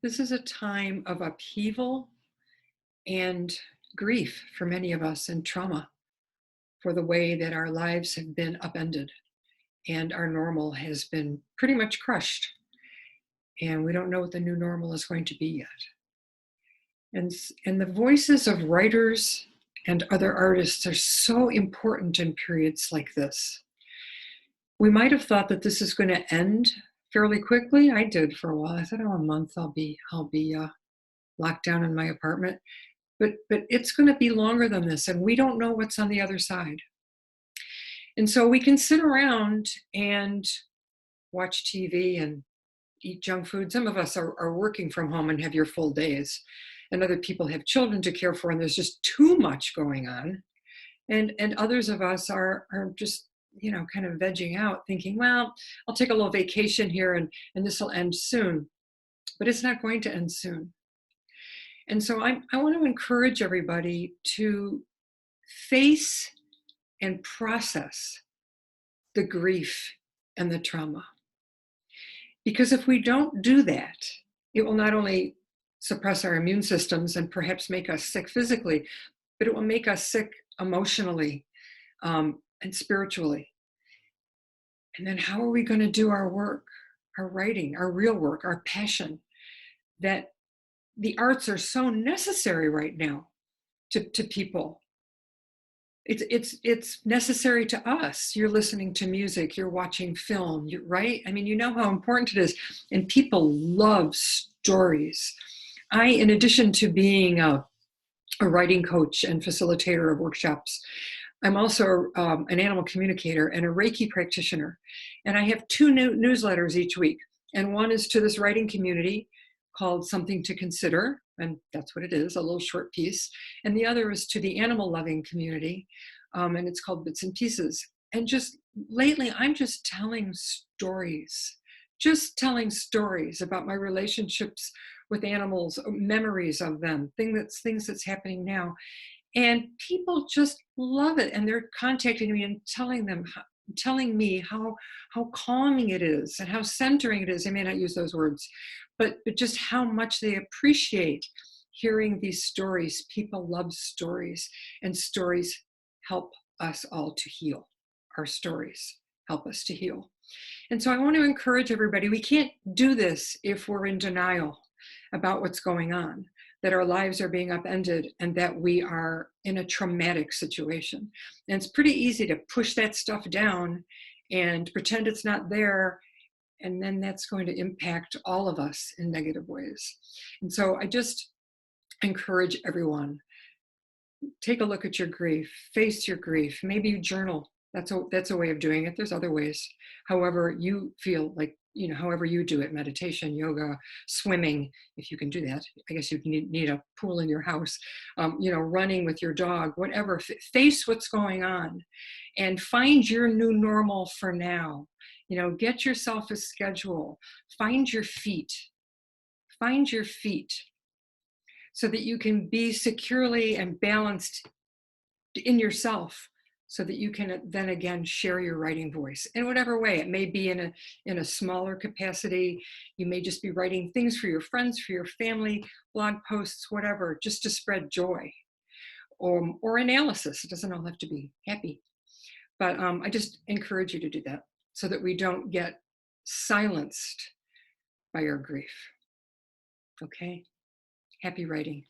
This is a time of upheaval and grief for many of us and trauma for the way that our lives have been upended and our normal has been pretty much crushed. And we don't know what the new normal is going to be yet. And the voices of writers and other artists are so important in periods like this. We might have thought that this is going to end fairly quickly. I did for a while. I thought, oh, a month I'll be locked down in my apartment. But it's going to be longer than this, and we don't know what's on the other side. And so we can sit around and watch TV and eat junk food. Some of us are working from home and have your full days, and other people have children to care for, and there's just too much going on. And others of us are just kind of vegging out, thinking, well, I'll take a little vacation here, and this will end soon. But it's not going to end soon. And so I want to encourage everybody to face and process the grief and the trauma. Because if we don't do that, it will not only suppress our immune systems and perhaps make us sick physically, but it will make us sick emotionally and spiritually. And then how are we going to do our work, our writing, our real work, our passion? That the arts are so necessary right now to people. It's necessary to us. You're listening to music, you're watching film, right? I mean, you know how important it is. And people love stories. In addition to being a writing coach and facilitator of workshops, I'm also an animal communicator and a Reiki practitioner. And I have two new newsletters each week. And one is to this writing community called Something to Consider. And that's what it is, a little short piece. And the other is to the animal loving community. And it's called Bits and Pieces. And just lately, I'm just telling stories about my relationships with animals, memories of them, things that's happening now. And people just love it, and they're contacting me and telling me how calming it is and how centering it is. I may not use those words, but just how much they appreciate hearing these stories. People love stories, and stories help us all to heal. Our stories help us to heal. And so I want to encourage everybody, we can't do this if we're in denial about what's going on, that our lives are being upended and that we are in a traumatic situation. And it's pretty easy to push that stuff down and pretend it's not there. And then that's going to impact all of us in negative ways. And so I just encourage everyone, take a look at your grief, face your grief, maybe you journal. That's a way of doing it. There's other ways. However you feel like, however you do it, meditation, yoga, swimming, if you can do that. I guess you need a pool in your house, running with your dog, whatever. Face what's going on and find your new normal for now. Get yourself a schedule, find your feet so that you can be securely and balanced in yourself, so that you can then again share your writing voice in whatever way. It may be in a smaller capacity. You may just be writing things for your friends, for your family, blog posts, whatever, just to spread joy or analysis. It doesn't all have to be happy. But I just encourage you to do that so that we don't get silenced by our grief. Okay? Happy writing.